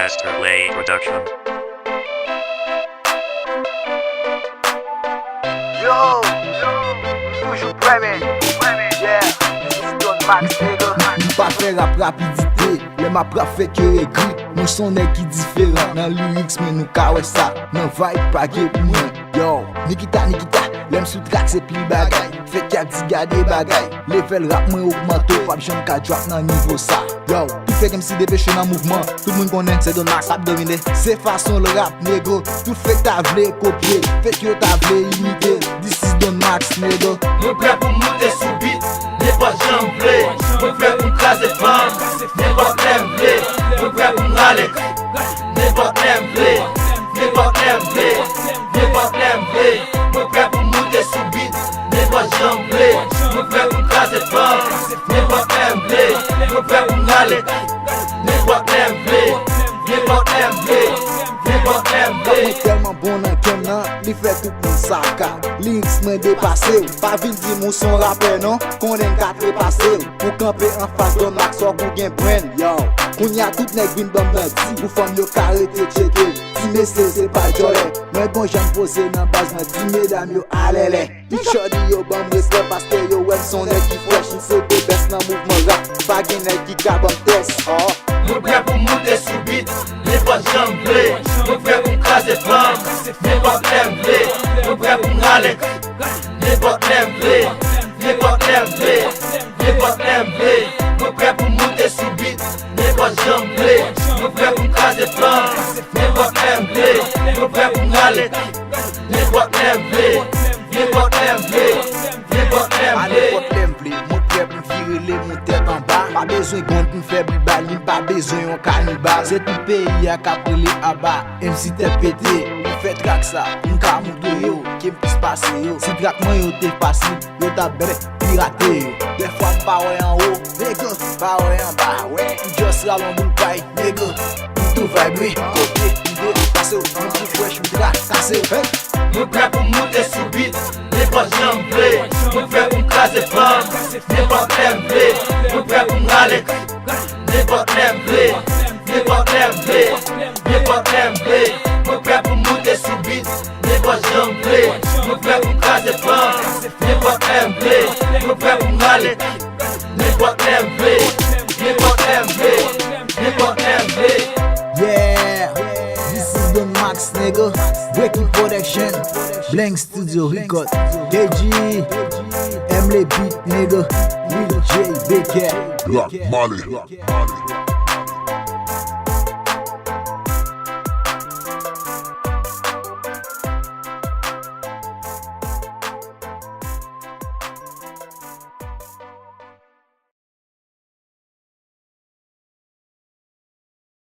Master Lay Production. Yo, toujours prêt, man. Yeah, it's Don Max, nigga. Pa fè rap rapidite, le ma pra fè ke regri. Nou son ek ki diferent, nan lyrics men nou ka wè sa. Nan vibe pa ge pou mwen. Yo, Nikita, lem sou track se pli bagay. Fè kak di gade bagay. Level rap mwen augmento, pa bjom ka drop nan nivou sa. Yo, tout fè kem si depèche nan mouvment. Tout moun konen, se Don Max rap domine. Se fason le rap, nego. Tout fè ta vle kopye, fè ki yo ta vle imite. This is Don Max, nego. Mwen prè pou monte sou beat, ne pa jan vle. Mwen prè pou m'krase fam, ne pa tem vle. Mwen prè pou m'rale, ne pa tem vle. Ne pa tem vle, ne pa tem vle. Mwen prè pou monte sou beat, ne pa jan vle. Mwen prè pou m'krase fam, ne pa tem vle. Mwen prè pou m'rale, ne pa tem vle. Ne pa tem vle, ne pa tem vle. Mwen telman bon nan kem nan, li fè tout moun saka. Lyrics mwen depase ou, pa vin di moun son rapper non. Konen kat repase ou, pou kampe an fas Don Max or pou gen brand. Yo, koun ya tout nek vin bam nan di, pou fam yo karete cheke. Ti mese se pa jole, mwen bon jan pose nan baz nan di medam yo alele. Ti chodi yo bam respect paske yo web son nek ki fresh. N se de best nan mouvment rap, pa gen nek ki ka bam test. Mwen prè pou monte sou beat, ne pa jan vle. Mwen prè pou m'krase fam, ne pa tem vle. Mwen prè pou m'rale, ne pa tem vle. Ne pa tem vle, ne pa tem vle. Mwen prè pou monte sou beat, ne pa jan vle. Mwen prè pou m'krase fam, ne pa tem vle. Mwen prè pou m'rale, ne pa tem vle. Ne pa tem vle, ne pa tem A vle. n'importe temple, mon prè pou virele mon tèt an ba. Pa bezwen gond pou febri balin, pa bezwen yon kanibal. Se tout peyi a kapele aba, MC te pete. Mwen fè trak sa, mwen ka moudo yo, ke mpis pase yo. Si trak mwen yo te fasil, yo ta bere pirate yo. De fwa pa wè an ho, nega, pa wè an ba, wè. Just ralon boul pay, nega, tout vibre, kote, ide, kase yo. Mwen pou fresh, mwen trak, kase yo, hey. Mwen prè pou monte sou beat, ne pa jan vle. Mwen prè pou m'krase fam, ne pa tem vle. Mwen prè pou m'rale, ne pa tem vle. Ne pa tem vle, ne pa tem vle. Mwen prè pou monte sou beat, ne pa jan vle. Mwen prè pou m'krase fam, ne pa tem vle. Mwen prè pou m'rale, ne pa tem vle. Ne pa tem vle, ne pa tem vle. Yeah, this is Don Max, nigga. Breaking Production, Blank Studio Record. KG, Emily Beat, nigga. Will J. Baker. Black Molly.